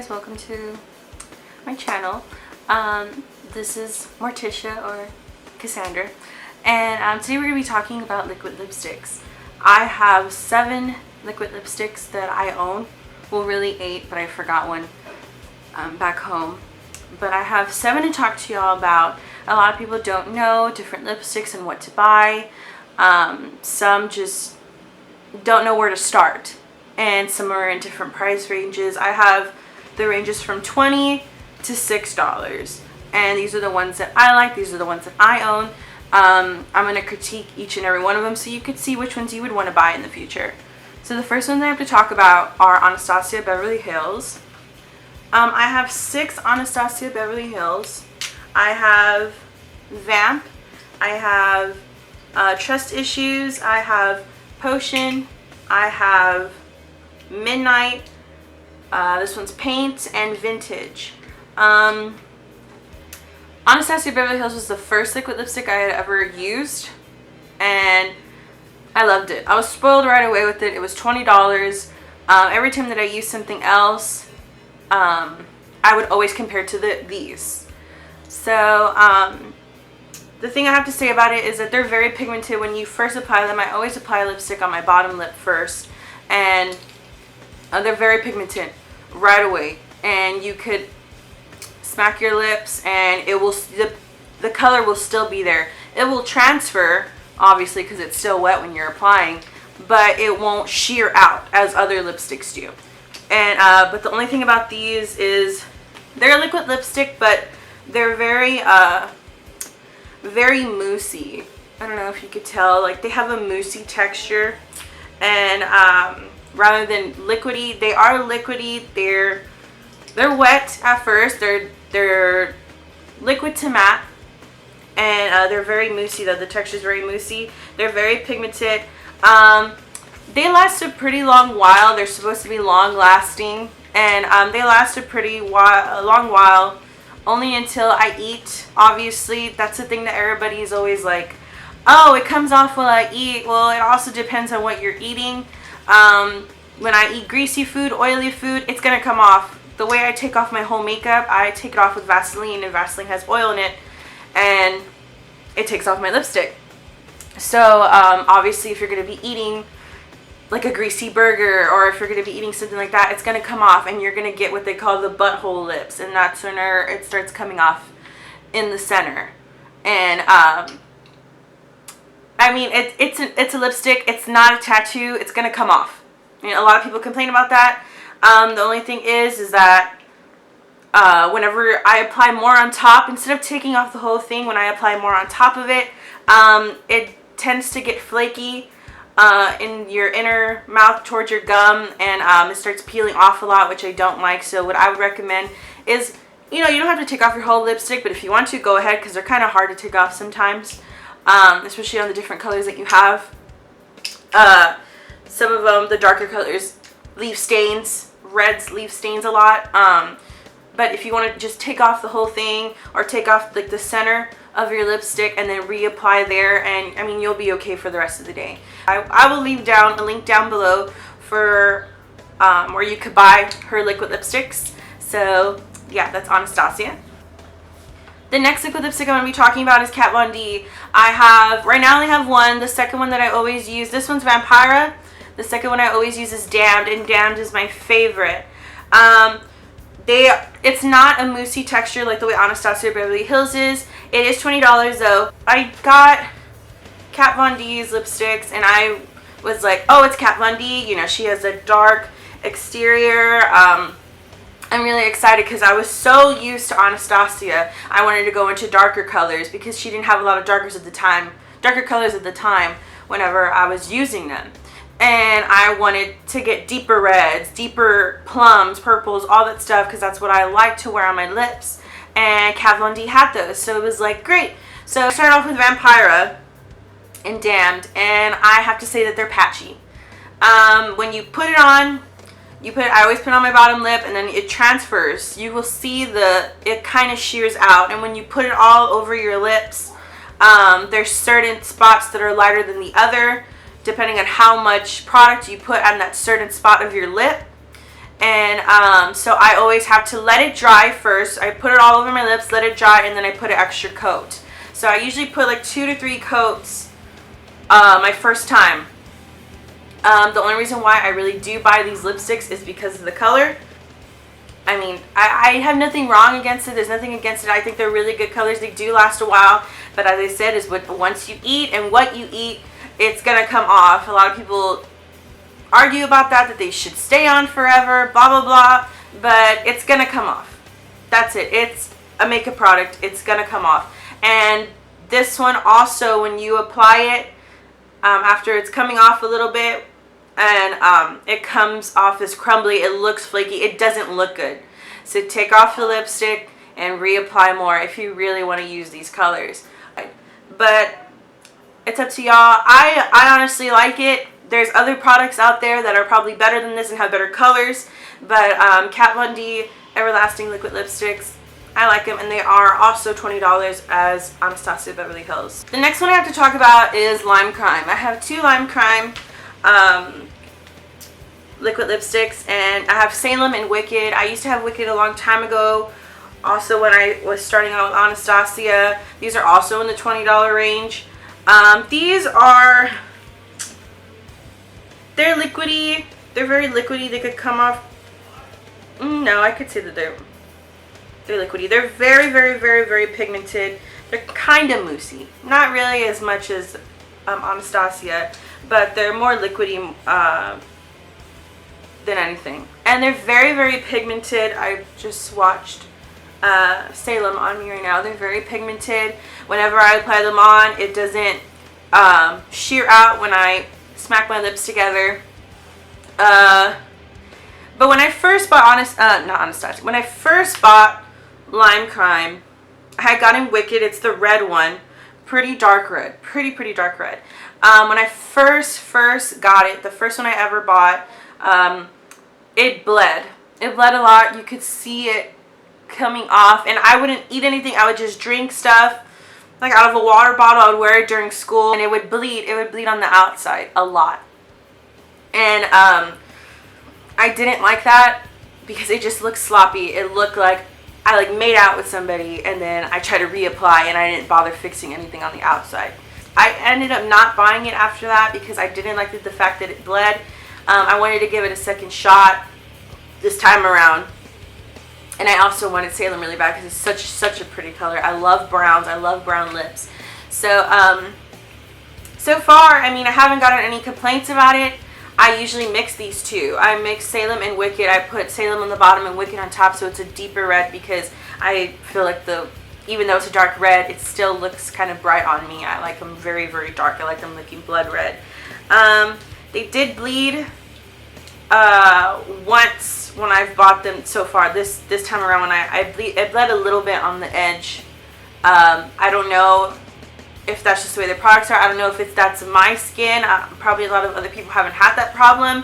guys, welcome to my channel. This is Morticia or Cassandra, and today we're going to be talking about liquid lipsticks. I have 7 liquid lipsticks that I own. Well, really 8, but I forgot one back home. But I have 7 to talk to y'all about. A lot of people don't know different lipsticks and what to buy. Some just don't know where to start, and some are in different price ranges. I have the ranges from $20 to $6, and these are the ones that I like. These are the ones that I own. I'm going to critique each and every one of them so you could see which ones you would want to buy in the future. So the first ones I have to talk about are Anastasia Beverly Hills. I have 6 Anastasia Beverly Hills. I have Vamp. I have Trust Issues. I have Potion. I have Midnight. This one's Paint and Vintage. Anastasia Beverly Hills was the first liquid lipstick I had ever used, and I loved it. I was spoiled right away with it. It was $20. Every time that I used something else, I would always compare to these. So the thing I have to say about it is that they're very pigmented. When you first apply them, I always apply lipstick on my bottom lip first, and they're very pigmented right away, and you could smack your lips and it will, the color will still be there. It will transfer, obviously, because it's still wet when you're applying, but it won't sheer out as other lipsticks do. And but the only thing about these is they're a liquid lipstick, but they're very very moussey. I don't know if you could tell, like they have a moussey texture, and rather than liquidy, they are liquidy. They're wet at first. They're liquid to matte, and they're very moussey though. The texture is very moussey. They're very pigmented. They last a pretty long while. They're supposed to be long lasting, and they last a long while, only until I eat. Obviously, that's the thing that everybody is always like, oh, it comes off while I eat. Well, it also depends on what you're eating. When I eat greasy food, oily food, it's gonna come off. The way I take off my whole makeup, I take it off with Vaseline, and Vaseline has oil in it, and it takes off my lipstick. So obviously, if you're gonna be eating like a greasy burger, or if you're gonna be eating something like that, it's gonna come off, and you're gonna get what they call the butthole lips, and that's when it starts coming off in the center. And I mean, it's a lipstick. It's not a tattoo. It's gonna come off. You know, a lot of people complain about that. The only thing is that whenever I apply more on top, instead of taking off the whole thing, when I apply more on top of it, it tends to get flaky in your inner mouth towards your gum, and it starts peeling off a lot, which I don't like. So what I would recommend is, you know, you don't have to take off your whole lipstick, but if you want to, go ahead, because they're kind of hard to take off sometimes, especially on the different colors that you have. Some of them, the darker colors, leave stains. Reds leave stains a lot. But if you want to just take off the whole thing, or take off like the center of your lipstick and then reapply there, and I mean, you'll be okay for the rest of the day. I will leave down a link down below for where you could buy her liquid lipsticks. So yeah, that's Anastasia. The next liquid lipstick I'm going to be talking about is Kat Von D. Right now I only have one. The second one that I always use, this one's Vampira. The second one I always use is Damned, and Damned is my favorite. It's not a moussey texture like the way Anastasia Beverly Hills is. It is $20 though. I got Kat Von D's lipsticks, and I was like, oh, it's Kat Von D. You know, she has a dark exterior. I'm really excited because I was so used to Anastasia. I wanted to go into darker colors because she didn't have a lot of darker colors at the time whenever I was using them. And I wanted to get deeper reds, deeper plums, purples, all that stuff, because that's what I like to wear on my lips. And Kat Von D had those, so it was like, great. So I started off with Vampira and Damned, and I have to say that they're patchy. When you put it on, I always put it on my bottom lip, and then it transfers. You will see it kind of shears out, and when you put it all over your lips, there's certain spots that are lighter than the other, depending on how much product you put on that certain spot of your lip. And so I always have to let it dry first. I put it all over my lips, let it dry, and then I put an extra coat. So I usually put like 2 to 3 coats my first time. The only reason why I really do buy these lipsticks is because of the color. I mean, I have nothing wrong against it. There's nothing against it. I think they're really good colors. They do last a while. But as I said, is once you eat and what you eat, it's going to come off. A lot of people argue about that they should stay on forever, blah, blah, blah. But it's going to come off. That's it. It's a makeup product. It's going to come off. And this one also, when you apply it, after it's coming off a little bit, and it comes off as crumbly, it looks flaky, it doesn't look good. So take off the lipstick and reapply more if you really want to use these colors. But it's up to y'all. I honestly like it. There's other products out there that are probably better than this and have better colors, but Kat Von D Everlasting Liquid Lipsticks, I like them, and they are also $20 as Anastasia Beverly Hills. The next one I have to talk about is Lime Crime. I have 2 Lime Crime liquid lipsticks, and I have Salem and Wicked. I used to have Wicked a long time ago, also when I was starting out with Anastasia. These are also in the $20 range. These are, they're liquidy. They're very liquidy. They could come off, no, I could say that they're liquidy. They're very, very, very, very pigmented. They're kind of moussey. Not really as much as Anastasia, but they're more liquidy than anything. And they're very, very pigmented. I just watched Salem on me right now. They're very pigmented. Whenever I apply them on, it doesn't sheer out when I smack my lips together. But when I first bought when I first bought Lime Crime, I had gotten Wicked. It's the red one. Pretty dark red. Pretty dark red. When I first got it, the first one I ever bought, it bled. It bled a lot. You could see it coming off, and I wouldn't eat anything. I would just drink stuff like out of a water bottle. I would wear it during school, and it would bleed. It would bleed on the outside a lot. And I didn't like that because it just looked sloppy. It looked like I like made out with somebody, and then I tried to reapply, and I didn't bother fixing anything on the outside. I ended up not buying it after that because I didn't like the fact that it bled. I wanted to give it a second shot this time around. And I also wanted Salem really bad because it's such a pretty color. I love browns. I love brown lips. So, so far, I mean, I haven't gotten any complaints about it. I usually mix these two. I mix Salem and Wicked. I put Salem on the bottom and Wicked on top, so it's a deeper red because I feel like even though it's a dark red, it still looks kind of bright on me. I like them very, very dark. I like them looking blood red. They did bleed once when I've bought them so far. This time around when it bled a little bit on the edge. I don't know if that's just the way the products are. I don't know if that's my skin. Probably a lot of other people haven't had that problem.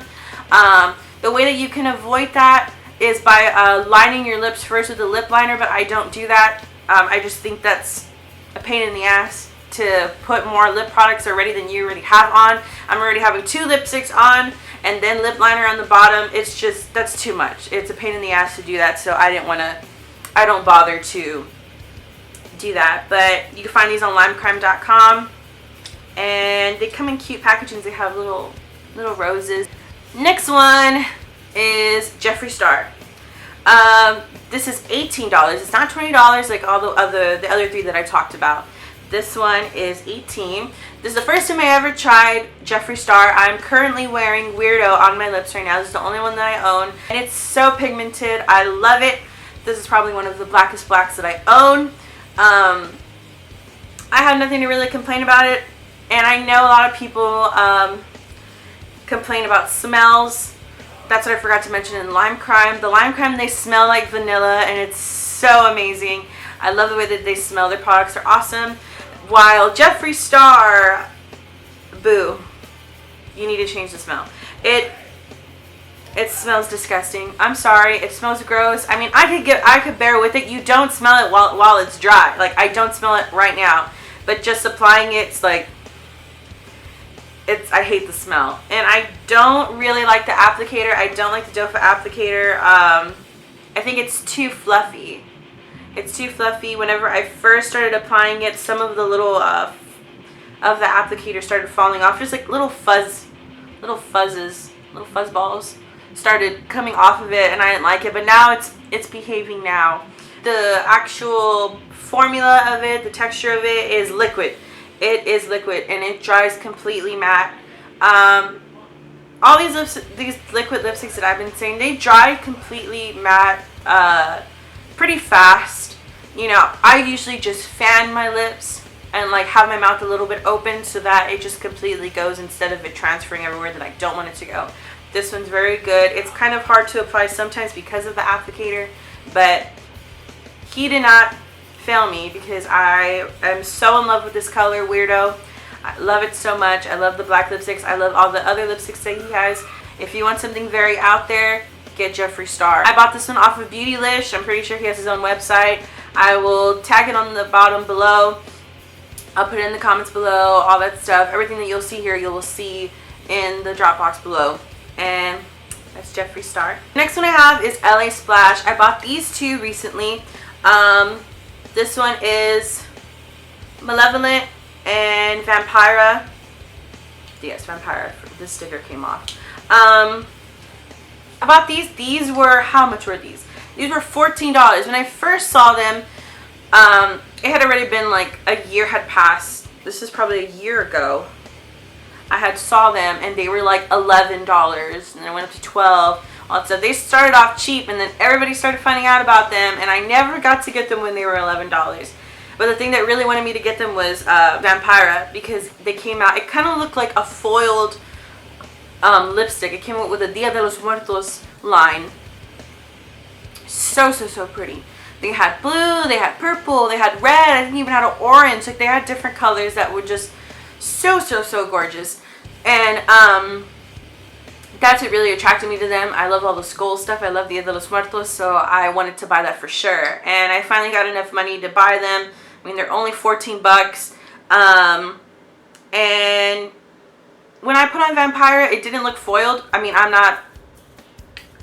The way that you can avoid that is by lining your lips first with a lip liner, but I don't do that. I just think that's a pain in the ass to put more lip products already than you already have on. I'm already having 2 lipsticks on and then lip liner on the bottom. It's just, that's too much. It's a pain in the ass to do that, so I don't bother to do that. But you can find these on limecrime.com, and they come in cute packagings. They have little roses. Next one is Jeffree Star. This is $18. It's not $20 like all the other 3 that I talked about. This one is $18. This is the first time I ever tried Jeffree Star. I'm currently wearing Weirdo on my lips right now. This is the only one that I own, and it's so pigmented. I love it. This is probably one of the blackest blacks that I own. I have nothing to really complain about it, and I know a lot of people complain about smells. That's what I forgot to mention in Lime Crime. The Lime Crime, they smell like vanilla, and it's so amazing. I love the way that they smell. Their products are awesome. While Jeffree Star, boo, you need to change the smell. It smells disgusting. I'm sorry, it smells gross. I mean, I could bear with it. You don't smell it while it's dry. Like, I don't smell it right now, but just applying it's like, I hate the smell. And I don't really like the applicator. I don't like the doe foot applicator. I think it's too fluffy. It's too fluffy. Whenever I first started applying it, some of the little of the applicator started falling off. Just like little fuzz balls started coming off of it, and I didn't like it. But now it's behaving now. The actual formula of it, the texture of it is liquid. It is liquid, and it dries completely matte. All these liquid lipsticks that I've been saying, they dry completely matte pretty fast. You know, I usually just fan my lips and like have my mouth a little bit open so that it just completely goes instead of it transferring everywhere that I don't want it to go. This one's very good. It's kind of hard to apply sometimes because of the applicator, but he did not fail me because I am so in love with this color, Weirdo. I love it so much. I love the black lipsticks. I love all the other lipsticks that he has. If you want something very out there, get Jeffree Star. I bought this one off of Beautylish. I'm pretty sure he has his own website. I will tag it on the bottom below. I'll put it in the comments below, all that stuff. Everything that you'll see here, you will see in the drop box below. And that's Jeffree Star. Next one I have is LA Splash. I bought these two recently. This one is Malevolent and Vampira. Yes, Vampira. This sticker came off. I bought these. These were, how much were these? These were $14. When I first saw them, it had already been like a year had passed. This is probably a year ago. I had saw them and they were like $11, and then it went up to $12. All that stuff. They started off cheap, and then everybody started finding out about them, and I never got to get them when they were $11. But the thing that really wanted me to get them was Vampira, because they came out. It kind of looked like a foiled lipstick. It came out with a Dia de los Muertos line. So pretty. They had blue, they had purple, they had red, I think even had an orange. Like, they had different colors that were just so gorgeous. And that's what really attracted me to them. I love all the skull stuff. I love Dia de los Muertos, so I wanted to buy that for sure. And I finally got enough money to buy them. I mean, they're only 14 bucks. And when I put on Vampira, it didn't look foiled. I mean, I'm not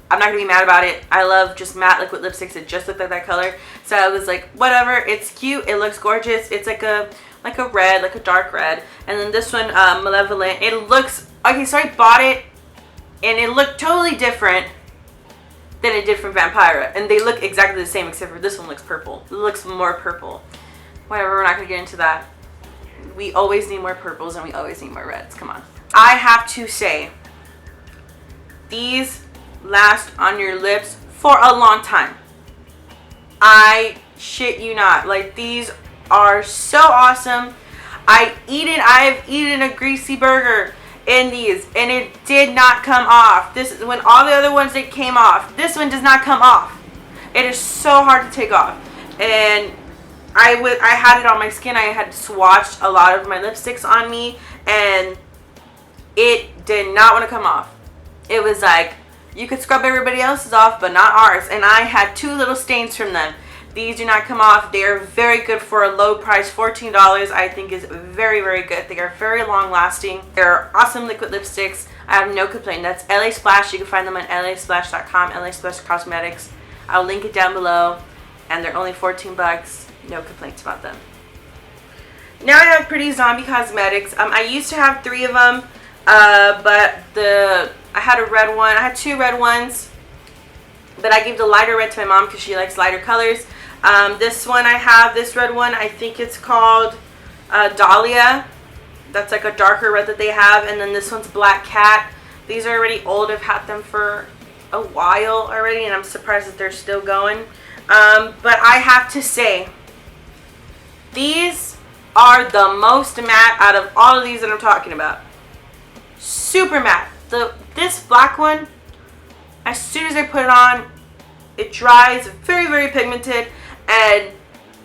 gonna be mad about it. I love just matte liquid lipsticks that just look like that color. So I was like, whatever, it's cute, it looks gorgeous. It's like a red, like a dark red. And then this one, Malevolent, it looks, okay, so I bought it and it looked totally different than it did from Vampira. And they look exactly the same, except for this one looks purple. It looks more purple. Whatever, we're not gonna get into that. We always need more purples and we always need more reds, come on. I have to say, these last on your lips for a long time. I shit you not. Like, these are so awesome. I've eaten a greasy burger in these and it did not come off. This is when all the other ones that came off. This one does not come off. It is so hard to take off. And I had it on my skin. I had swatched a lot of my lipsticks on me and it did not want to come off. It was like, you could scrub everybody else's off, but not ours. And I had 2 little stains from them. These do not come off. They are very good for a low price. $14 I think is very good. They are very long lasting. They're awesome liquid lipsticks. I have no complaint. That's LA Splash. You can find them on lasplash.com, LA Splash Cosmetics. I'll link it down below. And they're only 14 bucks. No complaints about them. Now I have Pretty Zombie Cosmetics. I used to have 3 of them, but I had a red one. I had 2 red ones, but I gave the lighter red to my mom because she likes lighter colors. This one I have, this red one, I think it's called Dahlia. That's like a darker red that they have. And then this one's Black Cat. These are already old. I've had them for a while already, and I'm surprised that they're still going. But I have to say, these are the most matte out of all of these that I'm talking about. Super matte. This black one, as soon as I put it on, it dries, very pigmented, and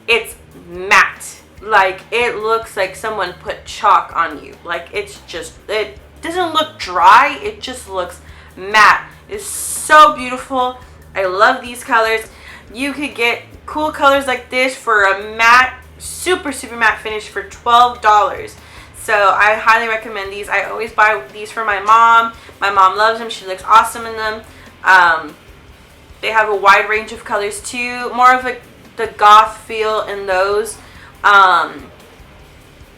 it's matte. Like, it looks like someone put chalk on you. Like, it's just, it doesn't look dry, it just looks matte. It's so beautiful. I love these colors. You could get cool colors like this for a matte, super matte finish for $12. So I highly recommend these. I always buy these for my mom. My mom loves them. She looks awesome in them. They have a wide range of colors too. More of the goth feel in those.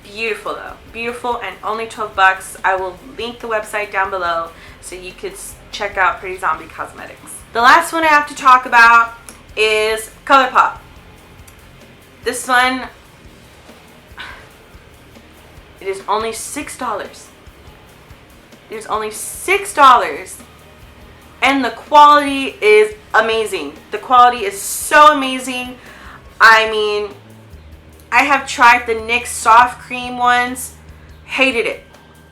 Beautiful though. Beautiful, and only 12 bucks. I will link the website down below so you could check out Pretty Zombie Cosmetics. The last one I have to talk about is ColourPop. This one, it is only $6. It is only $6. And the quality is amazing. The quality is so amazing. I mean, I have tried the NYX soft cream ones. Hated it.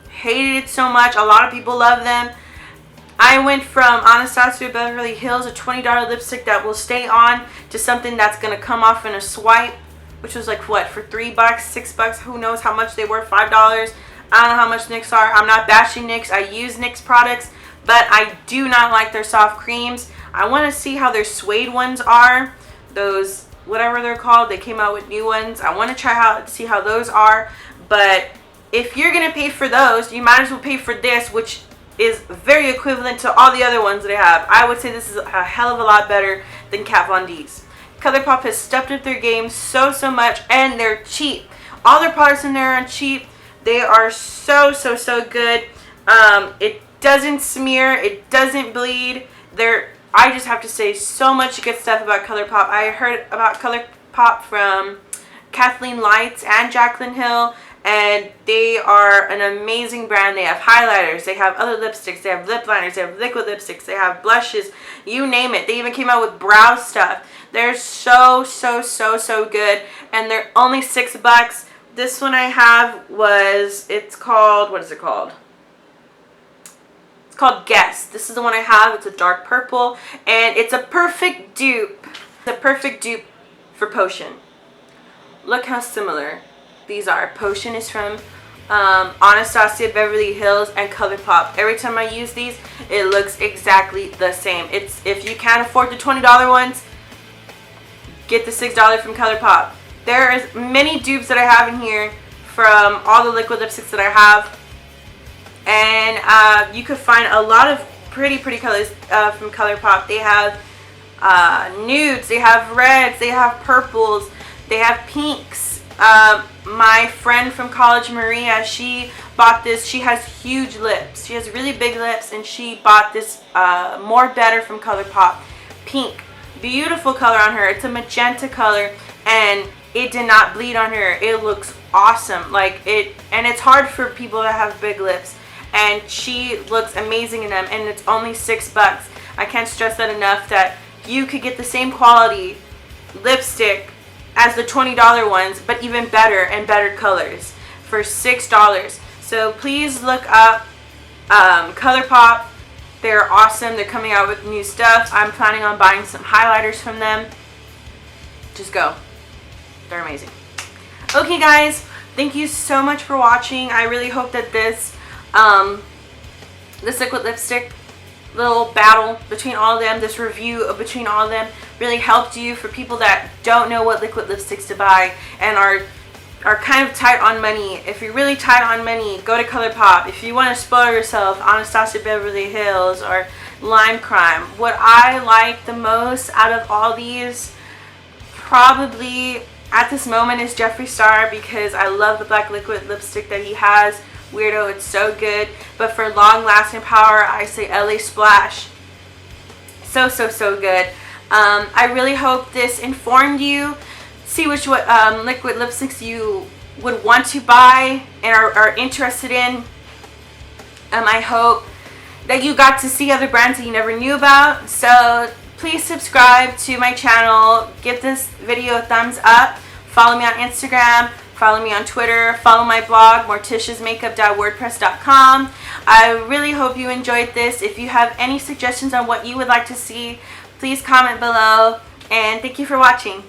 Hated it so much. A lot of people love them. I went from Anastasia Beverly Hills, a $20 lipstick that will stay on, to something that's going to come off in a swipe, which was like, what, for $3, $6, who knows how much they were, $5. I don't know how much NYX are. I'm not bashing NYX. I use NYX products, but I do not like their soft creams. I want to see how their suede ones are. Those, whatever they're called, they came out with new ones. I want to see how those are. But if you're going to pay for those, you might as well pay for this, which is very equivalent to all the other ones that I have. I would say this is a hell of a lot better than Kat Von D's. ColourPop has stepped up their game so much, and they're cheap. All their products in there are cheap. They are so good. It doesn't smear, it doesn't bleed. I just have to say so much good stuff about ColourPop. I heard about ColourPop from Kathleen Lights and Jaclyn Hill, and they are an amazing brand. They have highlighters, they have other lipsticks, they have lip liners, they have liquid lipsticks, they have blushes, you name it. They even came out with brow stuff. They're so good, and they're only $6. This one I have it's called, what is it called? It's called Guess. This is the one I have. It's a dark purple, and it's a perfect dupe. It's a perfect dupe for Potion. Look how similar these are. Potion is from Anastasia Beverly Hills and ColourPop. Every time I use these, it looks exactly the same. If you can't afford the $20 ones, get the $6 from ColourPop. There's many dupes that I have in here from all the liquid lipsticks that I have, and you could find a lot of pretty colors from ColourPop. They have nudes, they have reds, they have purples, they have pinks. My friend from college, Maria, she bought this. She has huge lips. She has really big lips, and she bought this More Better from ColourPop. Pink. Beautiful color on her. It's a magenta color, and it did not bleed on her. It looks awesome. And it's hard for people that have big lips, and she looks amazing in them, and it's only $6. I can't stress that enough, that you could get the same quality lipstick as the $20 ones, but even better and better colors for $6. So please look up ColourPop. They're awesome. They're coming out with new stuff. I'm planning on buying some highlighters from them. Just go. They're amazing. Okay guys, thank you so much for watching. I really hope that this liquid lipstick little battle between all of them, this review between all of them, really helped you. For people that don't know what liquid lipsticks to buy and are kind of tight on money, if you're really tight on money, go to ColourPop. If you want to spoil yourself, Anastasia Beverly Hills or Lime Crime. What I like the most out of all these, probably at this moment, is Jeffree Star, because I love the black liquid lipstick that he has. Weirdo, it's so good. But for long lasting power, I say LA Splash. So good. I really hope this informed you. See which liquid lipsticks you would want to buy and are interested in. I hope that you got to see other brands that you never knew about. So please subscribe to my channel. Give this video a thumbs up. Follow me on Instagram. Follow me on Twitter. Follow my blog, morticiasmakeup.wordpress.com. I really hope you enjoyed this. If you have any suggestions on what you would like to see, please comment below. And thank you for watching.